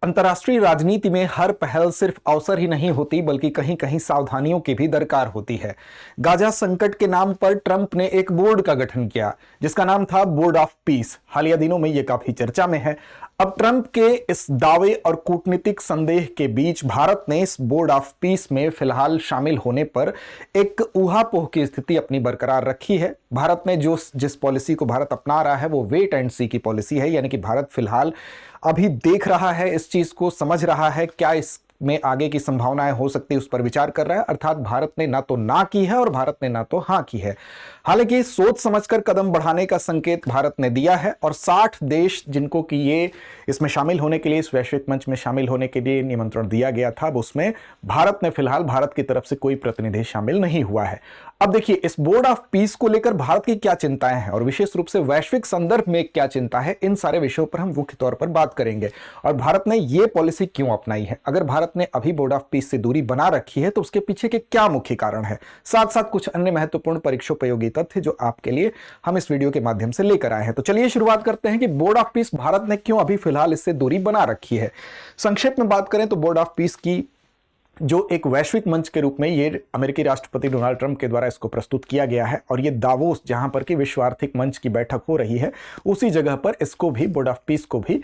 अंतर्राष्ट्रीय राजनीति में हर पहल सिर्फ अवसर ही नहीं होती बल्कि कहीं कहीं सावधानियों की भी दरकार होती है। गाजा संकट के नाम पर ट्रंप ने एक बोर्ड का गठन किया जिसका नाम था बोर्ड ऑफ पीस। हालिया दिनों में यह काफी चर्चा में है। अब ट्रंप के इस दावे और कूटनीतिक संदेह के बीच भारत ने इस बोर्ड ऑफ पीस में फिलहाल शामिल होने पर एक ऊहापोह की स्थिति अपनी बरकरार रखी है। भारत में जिस पॉलिसी को भारत अपना रहा है वो वेट एंड सी की पॉलिसी है, यानी कि भारत फिलहाल अभी देख रहा है, इस चीज को समझ रहा है क्या इसमें आगे की संभावनाएं हो सकती है उस पर विचार कर रहा है। अर्थात भारत ने ना तो ना की है और भारत ने ना तो हां की है। हालांकि सोच समझकर कदम बढ़ाने का संकेत भारत ने दिया है और 60 देश जिनको कि ये इसमें शामिल होने के लिए, इस वैश्विक मंच में शामिल होने के लिए निमंत्रण दिया गया था, अब उसमें भारत ने फिलहाल भारत की तरफ से कोई प्रतिनिधि शामिल नहीं हुआ है। अब देखिए, इस बोर्ड ऑफ पीस को लेकर भारत की क्या चिंताएं हैं और विशेष रूप से वैश्विक संदर्भ में क्या चिंता है, इन सारे विषयों पर हम मुख्य तौर पर बात करेंगे और भारत ने यह पॉलिसी क्यों अपनाई है। अगर भारत ने अभी बोर्ड ऑफ पीस से दूरी बना रखी है तो उसके पीछे के क्या मुख्य कारण है, साथ साथ कुछ अन्य महत्वपूर्ण परीक्षोपयोगी तथ्य जो आपके लिए हम इस वीडियो के माध्यम से लेकर आए हैं। तो चलिए शुरुआत करते हैं कि बोर्ड ऑफ पीस भारत ने क्यों अभी फिलहाल इससे दूरी बना रखी है। संक्षेप में बात करें तो बोर्ड ऑफ पीस की जो एक वैश्विक मंच के रूप में ये अमेरिकी राष्ट्रपति डोनाल्ड ट्रंप के द्वारा इसको प्रस्तुत किया गया है और ये दावोस जहां पर कि विश्व आर्थिक मंच की बैठक हो रही है उसी जगह पर इसको भी, बोर्ड ऑफ पीस को भी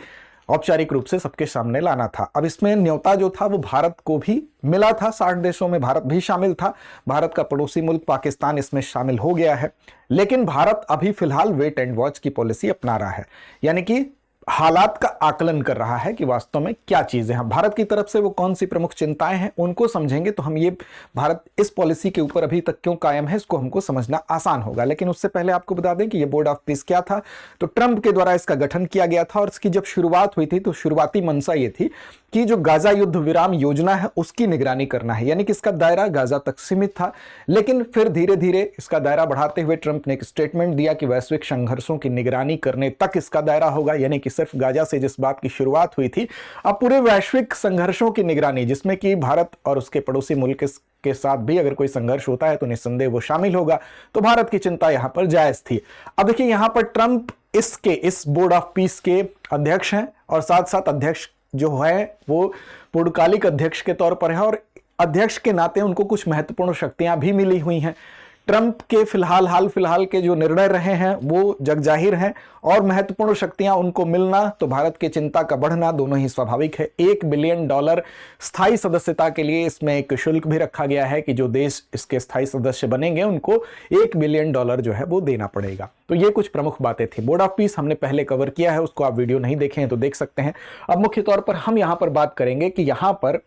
औपचारिक रूप से सबके सामने लाना था। अब इसमें न्योता जो था वो भारत को भी मिला था, 60 देशों में भारत भी शामिल था। भारत का पड़ोसी मुल्क पाकिस्तान इसमें शामिल हो गया है, लेकिन भारत अभी फिलहाल वेट एंड वॉच की पॉलिसी अपना रहा है, यानी कि हालात का आकलन कर रहा है कि वास्तव में क्या चीजें हैं। भारत की तरफ से वो कौन सी प्रमुख चिंताएं हैं उनको समझेंगे तो हम ये भारत इस पॉलिसी के ऊपर अभी तक क्यों कायम है इसको हमको समझना आसान होगा। लेकिन उससे पहले आपको बता दें कि ये बोर्ड ऑफ पीस क्या था। तो ट्रंप के द्वारा इसका गठन किया गया था और इसकी जब शुरुआत हुई थी तो शुरुआती मंशा ये थी कि जो गाजा युद्ध विराम योजना है उसकी निगरानी करना है, यानी कि इसका दायरा गाजा तक सीमित था। लेकिन फिर धीरे धीरे इसका दायरा बढ़ाते हुए ट्रंप ने एक स्टेटमेंट दिया कि वैश्विक संघर्षों की निगरानी करने तक इसका दायरा होगा, यानी कि सिर्फ गाजा से जिस बात की शुरुआत हुई थी अब पूरे वैश्विक संघर्षों की निगरानी, जिसमें कि भारत और उसके पड़ोसी मुल्क के साथ भी अगर कोई संघर्ष होता है तो निस्संदेह वो शामिल होगा। तो भारत की चिंता यहां पर जायज थी। अब देखिए, यहां पर ट्रंप इस बोर्ड ऑफ पीस के अध्यक्ष हैं और साथ साथ अध्यक्ष जो है वो पूर्णकालिक अध्यक्ष के तौर पर है और अध्यक्ष के नाते उनको कुछ महत्वपूर्ण शक्तियां भी मिली हुई हैं। ट्रंप के हाल फिलहाल के जो निर्णय रहे हैं वो जगजाहिर हैं और महत्वपूर्ण शक्तियां उनको मिलना तो भारत की चिंता का बढ़ना दोनों ही स्वाभाविक है। $1 बिलियन स्थायी सदस्यता के लिए इसमें एक शुल्क भी रखा गया है कि जो देश इसके स्थायी सदस्य बनेंगे उनको $1 बिलियन जो है वो देना पड़ेगा। तो ये कुछ प्रमुख बातें थी। बोर्ड ऑफ पीस हमने पहले कवर किया है, उसको आप वीडियो नहीं देखे हैं तो देख सकते हैं। अब मुख्य तौर पर हम यहां पर बात करेंगे कि यहां पर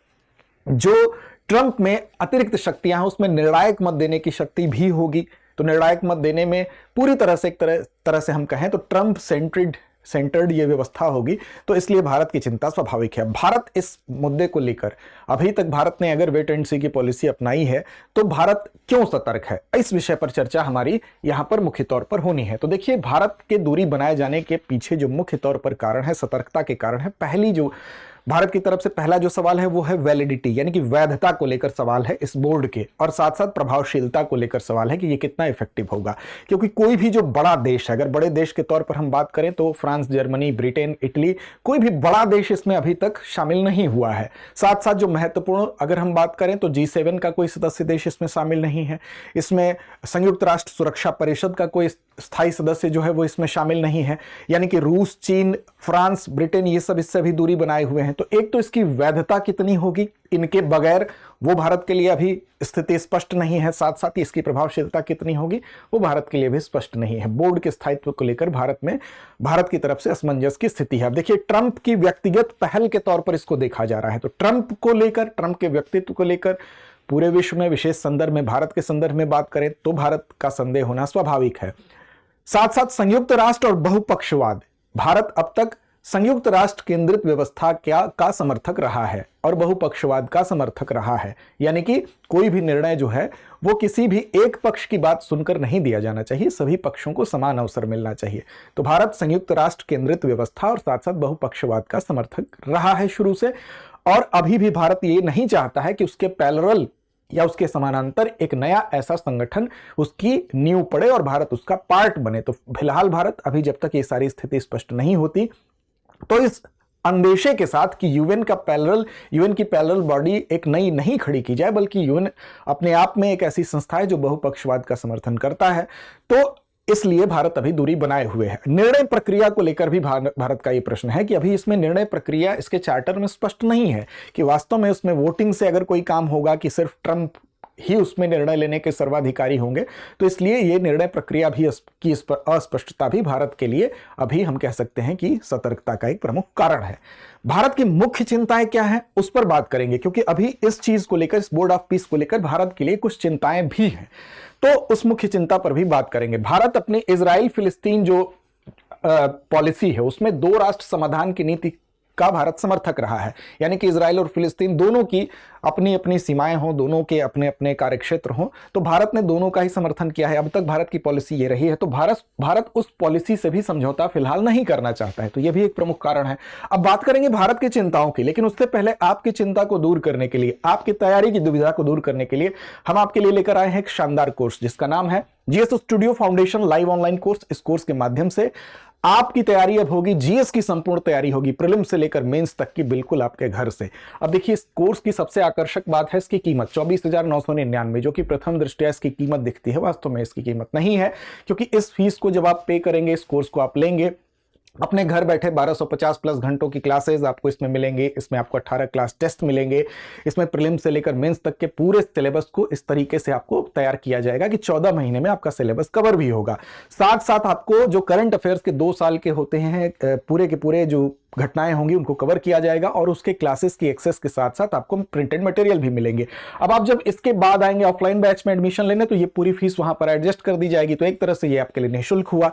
जो ट्रंप में अतिरिक्त शक्तियां हैं उसमें निर्णायक मत देने की शक्ति भी होगी। तो निर्णायक मत देने में पूरी तरह से एक तरह से हम कहें तो ट्रंप सेंटर्ड ये व्यवस्था होगी, तो इसलिए भारत की चिंता स्वाभाविक है। भारत इस मुद्दे को लेकर अभी तक भारत ने अगर वेट एंड सी की पॉलिसी अपनाई है तो भारत क्यों सतर्क है, इस विषय पर चर्चा हमारी यहां पर मुख्य तौर पर होनी है। तो देखिए, भारत के दूरी बनाए जाने के पीछे जो मुख्य तौर पर कारण है, सतर्कता के कारण है। पहली जो भारत की तरफ से पहला जो सवाल है वो है वैलिडिटी, यानी कि वैधता को लेकर सवाल है इस बोर्ड के, और साथ साथ प्रभावशीलता को लेकर सवाल है कि ये कितना इफेक्टिव होगा। क्योंकि कोई भी जो बड़ा देश है, अगर बड़े देश के तौर पर हम बात करें तो फ्रांस, जर्मनी, ब्रिटेन, इटली, कोई भी बड़ा देश इसमें अभी तक शामिल नहीं हुआ है। साथ साथ जो महत्वपूर्ण अगर हम बात करें तो G7 का कोई सदस्य देश इसमें शामिल नहीं है। इसमें संयुक्त राष्ट्र सुरक्षा परिषद का कोई स्थायी सदस्य जो है वो इसमें शामिल नहीं है, यानी कि रूस, चीन, फ्रांस, ब्रिटेन ये सब इससे भी दूरी बनाए हुए हैं। तो एक तो इसकी वैधता कितनी होगी, इनके बगैर वो भारत के लिए अभी स्थिति स्पष्ट नहीं है। साथ साथ ही इसकी प्रभावशीलता कितनी होगी वो भारत के लिए भी स्पष्ट नहीं है। बोर्ड के स्थायित्व को लेकर भारत की तरफ से असमंजस की स्थिति है। अब देखिए, ट्रंप की व्यक्तिगत पहल के तौर पर इसको देखा जा रहा है। तो ट्रंप को लेकर, ट्रंप के व्यक्तित्व को लेकर पूरे विश्व में, विशेष संदर्भ में भारत के संदर्भ में बात करें तो भारत का संदेह होना स्वाभाविक है। साथ साथ संयुक्त राष्ट्र और बहुपक्षवाद, भारत अब तक संयुक्त राष्ट्र केंद्रित व्यवस्था का समर्थक रहा है और बहुपक्षवाद का समर्थक रहा है, यानी कि कोई भी निर्णय जो है वो किसी भी एक पक्ष की बात सुनकर नहीं दिया जाना चाहिए, सभी पक्षों को समान अवसर मिलना चाहिए। तो भारत संयुक्त राष्ट्र केंद्रित व्यवस्था और साथ साथ बहुपक्षवाद का समर्थक रहा है शुरू से, और अभी भी भारत ये नहीं चाहता है कि उसके पैरेलल या उसके समानांतर एक नया ऐसा संगठन उसकी नींव पड़े और भारत उसका पार्ट बने। तो फिलहाल भारत अभी जब तक ये सारी स्थिति स्पष्ट नहीं होती तो इस अंदेशे के साथ कि यूएन की पैरेलल बॉडी एक नई नहीं खड़ी की जाए, बल्कि यूएन अपने आप में एक ऐसी संस्था है जो बहुपक्षवाद का समर्थन करता है। तो इसलिए भारत अभी दूरी बनाए हुए है। निर्णय प्रक्रिया को लेकर भी भारत का ये प्रश्न है कि अभी इसमें निर्णय प्रक्रिया इसके चार्टर में स्पष्ट नहीं है कि वास्तव में उसमें वोटिंग से अगर कोई काम होगा कि सिर्फ ट्रंप ही उसमें निर्णय लेने के सर्वाधिकारी होंगे। तो इसलिए ये निर्णय प्रक्रिया भी की अस्पष्टता भी भारत के लिए अभी हम कह सकते हैं कि सतर्कता का एक प्रमुख कारण है। भारत की मुख्य चिंताएं क्या हैं उस पर बात करेंगे, क्योंकि अभी इस चीज को लेकर, इस बोर्ड ऑफ पीस को लेकर भारत के लिए कुछ चिंताएं भी हैं। तो उस मुख्य चिंता पर भी बात करेंगे। भारत अपने इजराइल फिलिस्तीन जो पॉलिसी है उसमें दो राष्ट्र समाधान की नीति का भारत समर्थक रहा है, यानी कि इजराइल और फिलिस्तीन दोनों की अपनी अपनी सीमाएं हों, दोनों के अपने अपने कार्यक्षेत्र हों, तो भारत ने दोनों का ही समर्थन किया है। अब तक भारत की पॉलिसी ये रही है। तो भारत उस पॉलिसी से भी समझौता फिलहाल नहीं करना चाहता है, तो यह भी एक प्रमुख कारण है। अब बात करेंगे भारत की चिंताओं की, लेकिन उससे पहले आपकी चिंता को दूर करने के लिए, आपकी तैयारी की दुविधा को दूर करने के लिए हम आपके लिए लेकर आए हैं एक शानदार कोर्स जिसका नाम है GS studio foundation live online course. इस कोर्स के माध्यम से आपकी तैयारी अब होगी, जीएस की संपूर्ण तैयारी होगी, प्रीलिम्स से लेकर मेंस तक की, बिल्कुल आपके घर से। अब देखिए, इस कोर्स की सबसे आकर्षक बात है इसकी कीमत 24,999, जो कि प्रथम दृष्टया इसकी कीमत दिखती है, वास्तव में इसकी कीमत नहीं है, क्योंकि इस फीस को जब आप पे करेंगे, इस कोर्स को आप लेंगे, अपने घर बैठे 1250 प्लस घंटों की क्लासेस आपको इसमें मिलेंगे। इसमें आपको 18 क्लास टेस्ट मिलेंगे। इसमें प्रीलिम्स से लेकर मेंस तक के पूरे सिलेबस को इस तरीके से आपको तैयार किया जाएगा कि 14 महीने में आपका सिलेबस कवर भी होगा। साथ साथ आपको जो करंट अफेयर्स के 2 साल के होते हैं, पूरे के पूरे जो घटनाएं होंगी उनको कवर किया जाएगा, और उसके क्लासेस की एक्सेस के साथ साथ आपको प्रिंटेड मटेरियल भी मिलेंगे। अब आप जब इसके बाद आएंगे ऑफलाइन बैच में एडमिशन लेने, तो ये पूरी फीस वहां पर एडजस्ट कर दी जाएगी। तो एक तरह से ये आपके लिए निःशुल्क हुआ।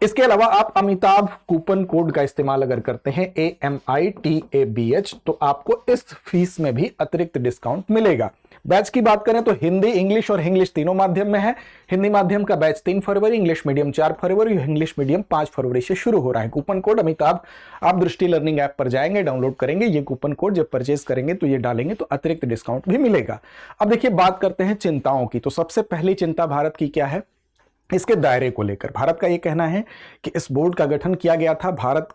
इसके अलावा आप अमिताभ कूपन कोड का इस्तेमाल अगर करते हैं AMITABH, तो आपको इस फीस में भी अतिरिक्त डिस्काउंट मिलेगा। बैच की बात करें तो हिंदी, इंग्लिश और इंग्लिश तीनों माध्यम में है। हिंदी माध्यम का बैच 3 फरवरी, इंग्लिश मीडियम 4 फरवरी, इंग्लिश मीडियम 5 फरवरी से शुरू हो रहा है। कूपन कोड अमिताभ, आप दृष्टि लर्निंग ऐप पर जाएंगे, डाउनलोड करेंगे, ये कूपन कोड जब परचेज करेंगे तो ये डालेंगे तो अतिरिक्त डिस्काउंट भी मिलेगा। अब देखिए, बात करते हैं चिंताओं की। तो सबसे पहली चिंता भारत की क्या है? इसके दायरे को लेकर भारत का यह कहना है कि इस बोर्ड का गठन किया गया था। भारत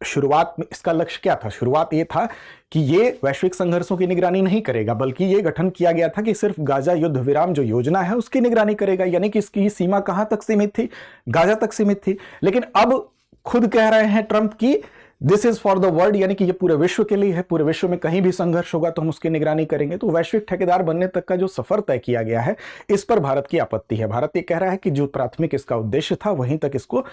शुरुआत में इसका लक्ष्य क्या था? शुरुआत ये था कि ये वैश्विक संघर्षों की निगरानी नहीं करेगा, बल्कि ये गठन किया गया था कि सिर्फ गाजा युद्ध विराम जो योजना है उसकी निगरानी करेगा। यानी कि इसकी सीमा कहां तक सीमित थी? गाजा तक सीमित थी। लेकिन अब खुद कह रहे हैं ट्रंप की this is for the world, यानी कि ये पूरे विश्व के लिए है। पूरे विश्व में कहीं भी संघर्ष होगा तो हम उसकी निगरानी करेंगे। तो वैश्विक ठेकेदार बनने तक का जो सफर तय किया गया है, इस पर भारत की आपत्ति है। भारत ये कह रहा है कि जो प्राथमिक इसका उद्देश्य था वहीं तक इसको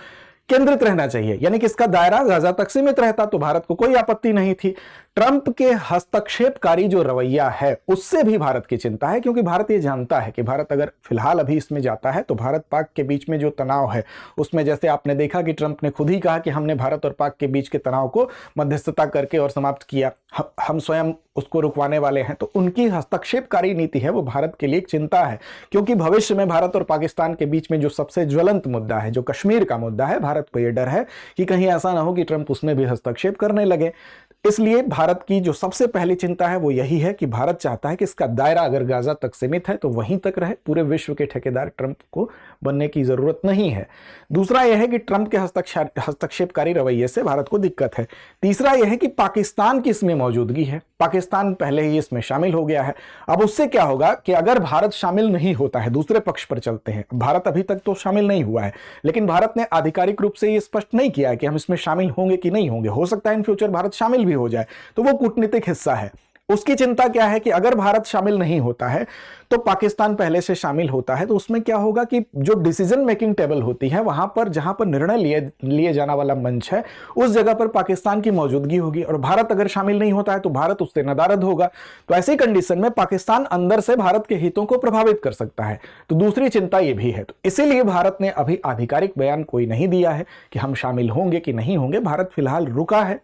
केंद्रित रहना चाहिए, यानी कि इसका दायरा गाजा तक सीमित रहता तो भारत को कोई आपत्ति नहीं थी। ट्रंप के हस्तक्षेपकारी जो रवैया है उससे भी भारत की चिंता है, क्योंकि भारत ये जानता है कि भारत अगर फिलहाल अभी इसमें जाता है तो भारत पाक के बीच में जो तनाव है उसमें, जैसे आपने देखा कि ट्रंप ने खुद ही कहा कि हमने भारत और पाक के बीच के तनाव को मध्यस्थता करके और समाप्त किया, हम स्वयं उसको रुकवाने वाले हैं। तो उनकी हस्तक्षेपकारी नीति है वो भारत के लिए एक चिंता है, क्योंकि भविष्य में भारत और पाकिस्तान के बीच में जो सबसे ज्वलंत मुद्दा है, जो कश्मीर का मुद्दा है, भारत को यह डर है कि कहीं ऐसा ना हो कि ट्रंप उसमें भी हस्तक्षेप करने लगे। इसलिए भारत की जो सबसे पहली चिंता है वो यही है कि भारत चाहता है कि इसका दायरा अगर गाजा तक सीमित है तो वहीं तक रहे, पूरे विश्व के ठेकेदार ट्रंप को बनने की जरूरत नहीं है। दूसरा यह है कि ट्रंप के हस्तक्षेपकारी रवैये से भारत को दिक्कत है। तीसरा यह है कि पाकिस्तान की इसमें मौजूदगी है। पाकिस्तान पहले ही इसमें शामिल हो गया है। अब उससे क्या होगा कि अगर भारत शामिल नहीं होता है, दूसरे पक्ष पर चलते हैं, भारत अभी तक तो शामिल नहीं हुआ है, लेकिन भारत ने आधिकारिक रूप से यह स्पष्ट नहीं किया है कि हम इसमें शामिल होंगे कि नहीं होंगे। हो सकता है इन फ्यूचर भारत शामिल भी हो जाए, तो वो कूटनीतिक हिस्सा है। उसकी चिंता क्या है कि अगर भारत शामिल नहीं होता है तो पाकिस्तान पहले से शामिल होता है, तो उसमें क्या होगा कि जो डिसीजन मेकिंग टेबल होती है, वहां पर जहां पर निर्णय लिए जाना वाला मंच है, उस जगह पर पाकिस्तान की मौजूदगी होगी, और भारत अगर शामिल नहीं होता है तो भारत उससे नदारद होगा। तो ऐसी कंडीशन में पाकिस्तान अंदर से भारत के हितों को प्रभावित कर सकता है। तो दूसरी चिंता यह भी है। तो इसीलिए भारत ने अभी आधिकारिक बयान कोई नहीं दिया है कि हम शामिल होंगे कि नहीं होंगे। भारत फिलहाल रुका है,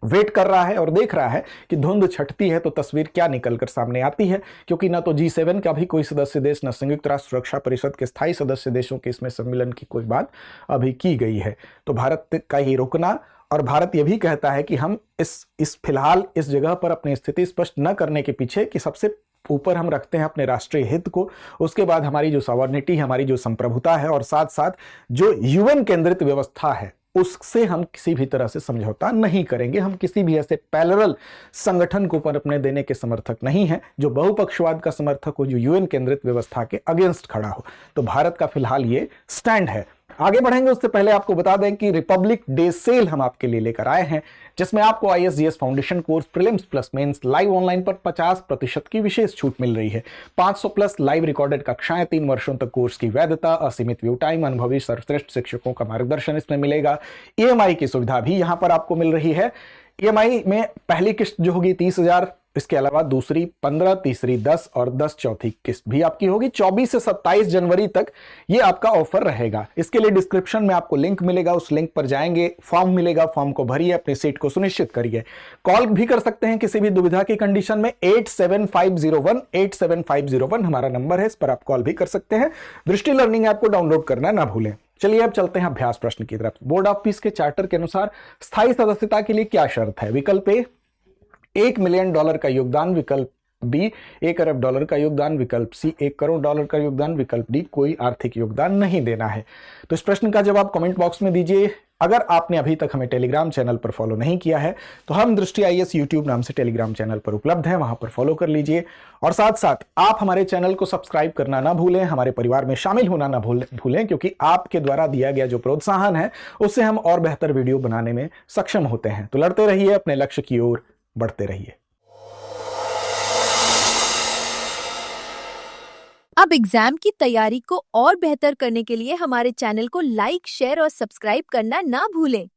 वेट कर रहा है और देख रहा है कि धुंध छटती है तो तस्वीर क्या निकलकर सामने आती है, क्योंकि ना तो G7 का भी कोई सदस्य देश, न संयुक्त राष्ट्र सुरक्षा परिषद के स्थायी सदस्य देशों के इसमें सम्मेलन की कोई बात अभी की गई है। तो भारत का ही रुकना, और भारत यह भी कहता है कि हम इस फिलहाल इस जगह पर अपनी स्थिति स्पष्ट न करने के पीछे कि सबसे ऊपर हम रखते हैं अपने राष्ट्रीय हित को, उसके बाद हमारी जो सॉवरेनिटी है, हमारी जो संप्रभुता है, और साथ साथ जो यूएन केंद्रित व्यवस्था है उससे हम किसी भी तरह से समझौता नहीं करेंगे। हम किसी भी ऐसे पैरेलल संगठन को पर अपने देने के समर्थक नहीं हैं जो बहुपक्षवाद का समर्थक हो, जो यूएन केंद्रित व्यवस्था के अगेंस्ट खड़ा हो। तो भारत का फिलहाल ये स्टैंड है। आगे बढ़ेंगे उससे पहले आपको बता दें कि रिपब्लिक डे सेल हम आपके लिए लेकर आए हैं, जिसमें आपको ISGS foundation course prelims plus mains live online पर 50% की विशेष छूट मिल रही है। 500 प्लस लाइव रिकॉर्डेड कक्षाएं, 3 वर्षों तक कोर्स की वैधता, असीमित व्यू टाइम, अनुभवी सर्वश्रेष्ठ शिक्षकों का मार्गदर्शन इसमें मिलेगा। ईएमआई की सुविधा भी यहां पर आपको मिल रही है। ईएमआई में पहली किस्त जो होगी 30,000, इसके अलावा दूसरी 15, तीसरी 10 और 10 चौथी किस्त भी आपकी होगी। 24 से 27 जनवरी तक ये आपका ऑफर रहेगा। इसके लिए डिस्क्रिप्शन में आपको लिंक मिलेगा, उस लिंक पर जाएंगे, फॉर्म मिलेगा, फॉर्म को भरिए, अपनी सीट को सुनिश्चित करिए। कॉल भी कर सकते हैं किसी भी दुविधा की कंडीशन में। 8750187501 हमारा नंबर है, इस पर आप कॉल भी कर सकते हैं। दृष्टि लर्निंग ऐप को डाउनलोड करना ना भूलें। चलिए अब चलते हैं अभ्यास प्रश्न की तरफ। बोर्ड ऑफ पीस के चार्टर के अनुसार स्थायी सदस्यता के लिए क्या शर्त है? विकल्प ए $1 मिलियन का योगदान, विकल्प बी $1 अरब का योगदान, विकल्प सी $1 करोड़ का योगदान, विकल्प डी कोई आर्थिक योगदान नहीं देना है। तो इस प्रश्न का जवाब कमेंट बॉक्स में दीजिए। अगर आपने अभी तक हमें टेलीग्राम चैनल पर फॉलो नहीं किया है तो हम दृष्टि आईएएस यूट्यूब नाम से टेलीग्राम चैनल पर उपलब्ध है, वहां पर फॉलो कर लीजिए। और साथ साथ आप हमारे चैनल को सब्सक्राइब करना ना भूलें, हमारे परिवार में शामिल होना ना भूलें, क्योंकि आपके द्वारा दिया गया जो प्रोत्साहन है उससे हम और बेहतर वीडियो बनाने में सक्षम होते हैं। तो लड़ते रहिए, अपने लक्ष्य की ओर बढ़ते रहिए। अब एग्जाम की तैयारी को और बेहतर करने के लिए हमारे चैनल को लाइक, शेयर और सब्सक्राइब करना ना भूलें।